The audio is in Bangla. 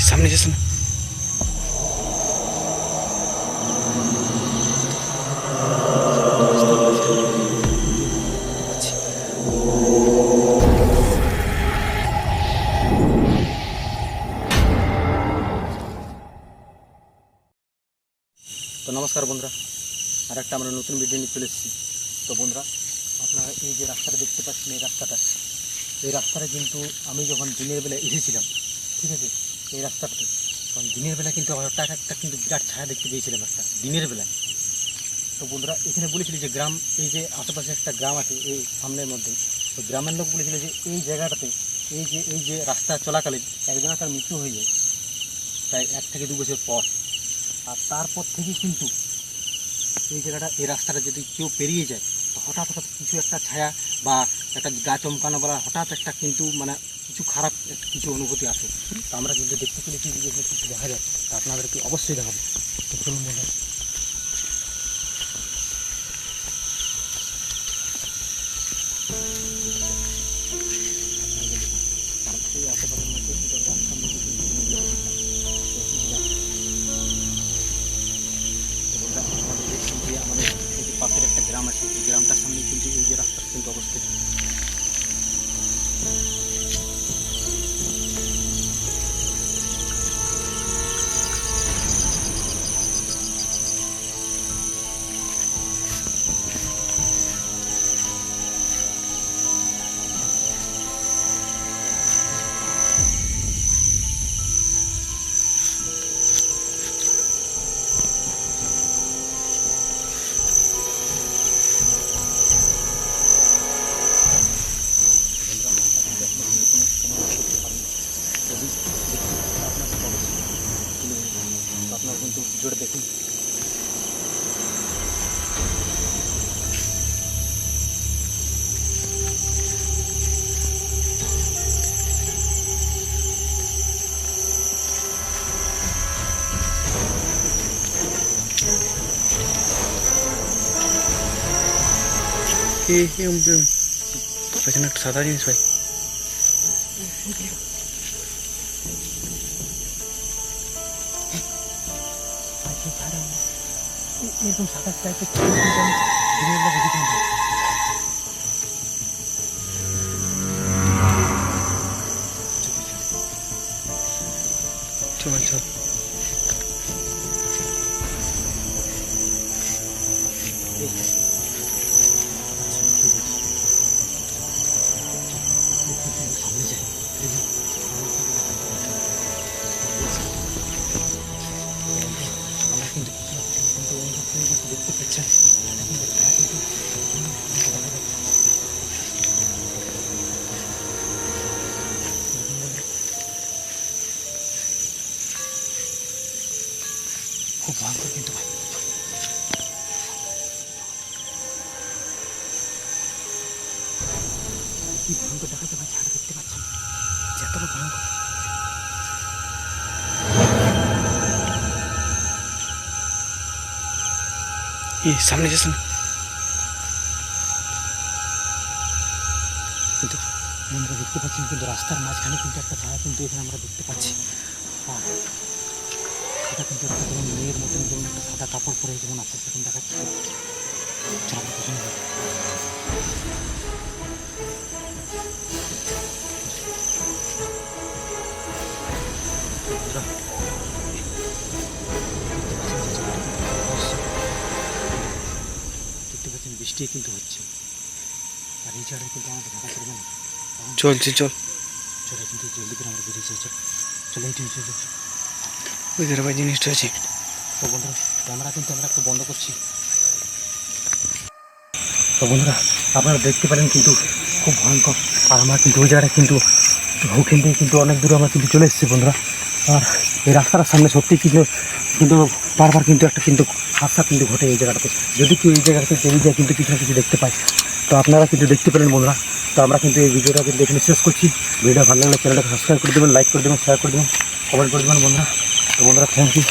সামনে যাস না। তো নমস্কার বন্ধুরা, আর একটা আমরা নতুন ভিডিও নিয়ে চলে এসেছি। তো বন্ধুরা, আপনারা এই যে রাস্তাটা দেখতে পাচ্ছেন, এই রাস্তাটা কিন্তু আমি যখন দিনের বেলা এসেছিলাম, ঠিক আছে, এই রাস্তাটাতে তখন দিনের বেলা কিন্তু আমার একটা কিন্তু বিরাট ছায়া দেখতে পেয়েছিলাম একটা দিনের বেলায়। তো বন্ধুরা, এখানে বলেছিল যে গ্রাম, এই যে আশেপাশে একটা গ্রাম আছে এই সামনের মধ্যে, তো গ্রামের লোক বলেছিল যে এই জায়গাটাতে এই যে রাস্তা চলাকালীন একজনের তার মৃত্যু হয়ে যায় প্রায় 1 থেকে 2 বছর পর। আর তারপর থেকে কিন্তু এই জায়গাটা, এই রাস্তাটা যদি কেউ পেরিয়ে যায় তো হঠাৎ কিছু একটা ছায়া বা একটা গা চমকানো বলা হঠাৎ একটা কিন্তু মানে কিছু খারাপ কিছু অনুভূতি আসে। তো আমরা কিন্তু দেখতে পেলে কি কিছু দেখা যায়, তা আপনাদেরকে অবশ্যই দেখাবো। তো চলুন বন্ধু। এই আশেপাশের মধ্যে কিন্তু রাস্তার মধ্যে আমাদের দেখছি যে আমাদের এই যে পাশের একটা গ্রাম আছে, এই গ্রামটার সামনে কিন্তু এই যে রাস্তাটা কিন্তু অবস্থিত। আপনারা কিন্তু ভিডিওটা দেখুন। পেছনে একটা সাদা জিনিস ভাই। এরকম সাদা টাইপের দেখেছিলাম। চল চল। সামনে যাই। আমরা কিন্তু দেখতে পাচ্ছেন খুব ভয়ঙ্কর কিন্তু ভাই। কি ভয়ঙ্কর দেখাতে ভাই, ছাড়া দেখতে পাচ্ছেন যতটা ভয়ঙ্কর। সামনে যাস না। কিন্তু বন্ধুরা দেখতে পাচ্ছেন, কিন্তু রাস্তার মাঝখানে কিন্তু একটা ছায়া কিন্তু এখানে আমরা দেখতে পাচ্ছি। আর এটা কিন্তু একটা যেমন মেয়ের মতন যেমন একটা সাদা কাপড় পরে যেমন আছে সেরকম দেখাচ্ছে। চলো পেছনে যাই। দেখতে পাচ্ছেন বৃষ্টি কিন্তু হচ্ছে, আর এই জায়গায় কিন্তু আমাদের থাকা চলবে না। চলছে চল। চলে কিন্তু জলদি করে আমরা বেরিয়ে যাই। চলে এই চল। ওই ধরে ভাই জিনিসটা আছে। তো বন্ধুরা, ক্যামেরা কিন্তু আমরা একটু বন্ধ করছি। তো বন্ধুরা, আপনারা দেখতে পারেন কিন্তু খুব ভয়ঙ্কর। আর আমরা কিন্তু ওই জায়গাটা কিন্তু ওখান থেকে কিন্তু অনেক দূরে আমরা কিন্তু চলে এসেছি বন্ধুরা। আর এই রাস্তার সামনে সত্যি কিন্তু বারবার কিন্তু একটা কিন্তু হাদসা কিন্তু ঘটে এই জায়গাটাতে। যদি কেউ এই জায়গাটাতে বেরিয়ে যায় কিন্তু কিছু না কিছু দেখতে পায়। তো আপনারা কিন্তু দেখতে পেলেন বন্ধুরা। তো আমরা কিন্তু এই ভিডিওটা কিন্তু এখানে শেষ করছি। ভিডিও ভালো লাগলে চ্যানেলটাকে সাবস্ক্রাইব করে দেবেন, লাইক করে দেবেন, শেয়ার করে দেবেন, কমেন্ট করে দেবেন বন্ধুরা। তো বন্ধুরা, থ্যাংক ইউ।